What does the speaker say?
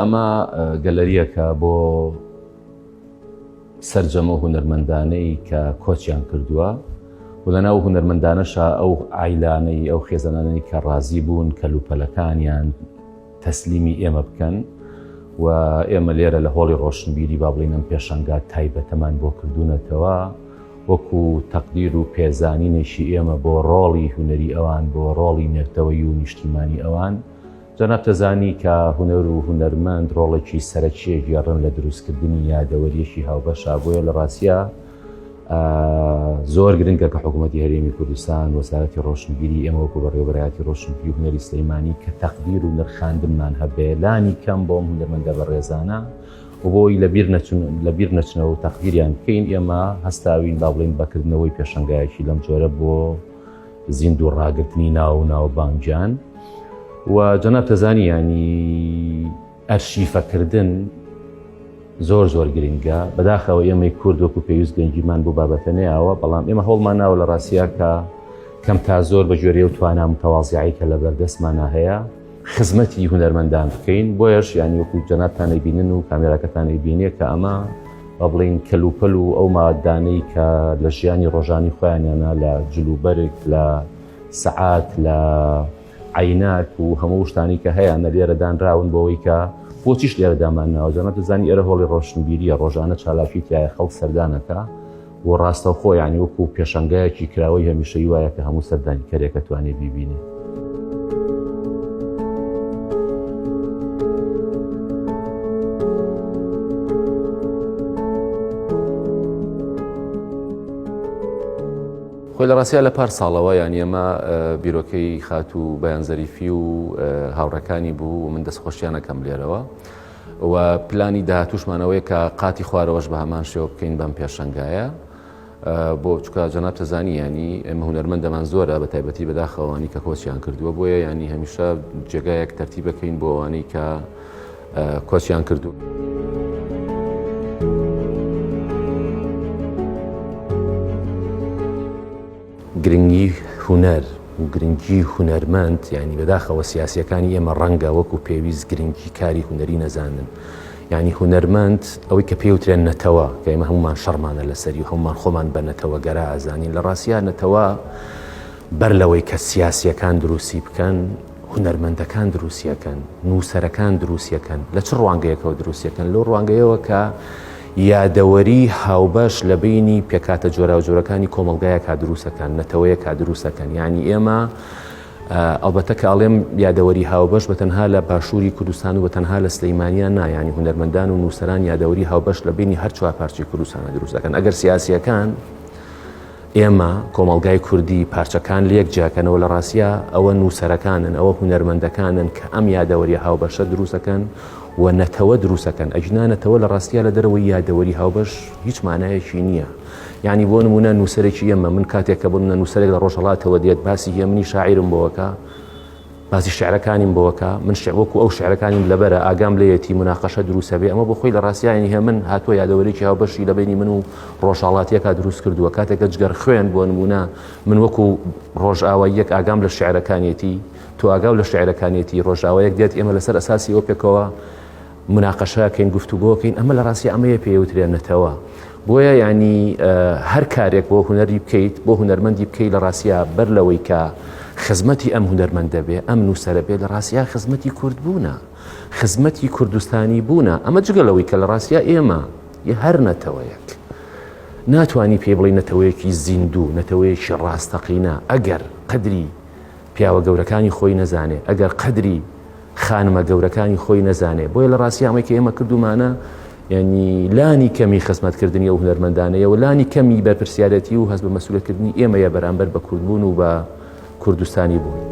ئەمە گەلەریەکە بۆ سەرجەمە هونەرمەندانەی کە کۆچیان کردووە و لەناو هونەرمەندانەشە ئەو عایلانەی ئەو خێزانانەی کە ڕازی بوون کەلوپەلەکانیان تەسلیمی ئێمە بکەن و ئێمە لێرە لە هۆڵی ڕۆشنبیری با بڵێن ئەم پێشەنگات تایبەتەمان بۆ کردوونەتەوە وەکو تەقدیر و پێزانینێکی ئێمە بۆ ڕۆڵی هونەری ئەوان بۆ ڕۆڵی نێردەوەی و نیشتیمانی ئەوان. جەناب دەزانی کە هونەر و هونەرمەند ڕۆڵێکی سەرەکیە گێڕن لە دروستکردنی یادەوەریەکی هاوبەشە. بۆیە لە ڕاستیە زۆر گرنگە کە حکوومەتی هەرێمی کوردستان وەزارەتی ڕۆشنبیری ئێمە وەکو بەڕێوەبەرایەتی ڕۆشنبیری و هونەری سلەیمانی کە تەقدیر و نرخاندنمان هەبێ لانی کەم بۆم هونەرمەندە بەڕێزانە و بۆی لەبیر نەچنەوە و تەقدیریان بکەین. ئێمە هەستاوین با بڵێن بەکردنەوەی پێشەنگایەکی لەم جۆرە بۆ زیند و ڕاگررتنی ناوبانگیان. و جەناب دەزانی ینی ئەرشیفەکردن زۆر گرنگە. بەداخەوە ئێمەی کورد وەکو پێویست گەنجیمان بۆ بابەتە نەیەوە، بەڵام ئێمە هەوڵمان ناوە لە ڕاستیە کە کەم تا زۆر بە جۆرێ و توانە متەواضعی کە لە بەردەستمانە هەیە خزمەتی هونەرمەندان بکەین. بۆیەش ینی وەکو جەنابتانەی بینن و کامێراکەتانەی بینێ کە ئەمە با بڵێن کەلوپەل و ئەو مادانەی کە لە ژیانی ڕۆژانی خۆیانیانە لە جلوبەرێک لە سەعات لە عینات و هەموو شتانی کە هەیەە لێرەدانراون بۆەوەی کە بۆچیش لێرە دامانناوە. جەناب دەزانی ئێرە هۆڵی ڕۆشنبیریە ڕۆژانە چالاکی تایە خەڵک سەردانەکە و ڕاستەوخۆ ینی وەکو پێشەنگایەکی کراوەی هەمیشەی وایە کە هەموو سەردانی کەرێکە توانێت بیبینێ. خۆی لە ڕاستیە لە پار ساڵەوە یانی ئەمە بیرۆکەی خات و بەیانزەریفی و هاوڕەکانی بوو و من دەستخۆشیانەکەم لێرەوە و پلانی داهاتوشمانەوەی کە قاتی خوارەوەش بە هەمان شێوە بکەین بەم پێشەنگایە بۆ چکە جەناب دەزانی ینی ئێمە هونەرمەندەمان زۆرە بە تایبەتی بەداخەوانی کە کۆچیان کردووە. بۆیە ینی هەمیشە جێگایەک تەرتیبەکەین بۆ ئەوانەی کە کۆچیان کردو. گرنگی هونەر و گرنگی هونەرمەند ینی بەداخەوە سیاسیەکانی ئێمە ڕەنگە وەکو پێویست گرنگی کاری هونەری نەزانن. ینی هونەرمەند ئەوەی کە پێوترێن نەتەوە کە ئێمە هەمومان شەڕمانە لەسەری و هەمومان خۆمان بە نەتەوە گەرا ئازانین. لە ڕاستیە نەتەوە بەر لەوەی کە سیاسیەکان دروستی بکەن هونەرمەندەکان دروستیەکەن نووسەرەکان دروستیەکەن. لە چ ڕوانگەیەکەوە دروستیەکەن؟ لەو ڕوانگەیەوە کە یادەوەری هاوبەش لە بینی پێکاتە جۆرا و جۆرەکانی کۆمەلگایە کا دروستەکان نەتەوەیە کا دروستەکەن. ینی ئێمە ئەڵبەتە کە ئاڵێم یادەوەری هاوبەش بەتەنها لە باشووری کوردستان و بەتەنها لە سلەیمانیان نایانی هونەرمەندان و نووسەران یادەوەری هاوبەش لە بینی هەر چوار پارچەی کوردستانە دروستەکەن. ئەگەر سیاسیەکان ئێمە کۆمەلگای کوردی پارچەکان لە یەک جیاکەنەوە لە ڕاستیە ئەوە نووسەرەکانن ئەوە هونەرمەندەکانن کە ئەم یادەوەری هاوبەشە دروستەکەن و نەتەوە دروستەکەن. ئەجنانەتەوە لە ڕاستیە لە دەرەوەی یادەوەری هاوبەش هیچ مانایەکی نییە. یعنی بۆ نمونە نووسەرێکی ئێمە من کاتێک کە بڵنە نووسەرێک لە ڕۆژهەڵاتەوە دێت باسی هێ منی شاعیرم بۆوەکە باسی شعرەکانیم بۆوەکە من وەکو ئەو شعرەکانیم لەبەرە ئاگام لەیەتی مناقەشە دروستە بێ. ئەمە بۆ خۆی لە ڕاستیانی هێ من هاتووە یادەوەرێکی هاوبەشی لە بینی من و ڕۆژهەڵاتیەکە دروست کردووە. کاتێکە جگەر خوێن بۆ نمونە من وەکو ڕۆژئاواییەک ئاگام لە شعرەکانیەتی تۆ ئاگاو لە شعرەکانیەتی ڕۆژئاوایەک دێت ئێمە لەسەر ئەساسی ئەو پێکەوە مناقەشەکەین گفتوگۆکەین. ئەمە لە ڕاستی ئەمەیە پێوترێنێتەوە. بۆیە ینی هەر کارێک بۆ هونەری بکەیت بۆ هونەرمەندی بکەیت لە ڕاستیە بەر لەوەی کە خزمەتی ئەم هونەرمەندە بێ ئەم نووسەرە بێ لە ڕاستیە خزمەتی کورد بوونە خزمەتی کوردستانی بوونە. ئەمە جگەلەوەی کە لە ڕاستیە ئێمە هەر نەتەوەیەک ناتوانی پێ بڵێ نەتەوەیەکی زیندوو نەتەوەیەکی ڕاستەقینە ئەگەر قەدری پیاوە گەورەکانی خۆی نەزانێ ئەگەر قەدری خانمە گەورەکانی خۆی نەزانێ. بۆیە لە ڕاستی ئەمەی کە ئێمە کردومانە ینی لانی کەمی خزمەتکردنی ئەو هونەرمەندانەیە و لانی کەمی بەرپرسیارەتی و هەست بە مەسئولیتکردنی ئێمەیە بەرامبەر بە کوردبوون و بە کوردستانی بوون.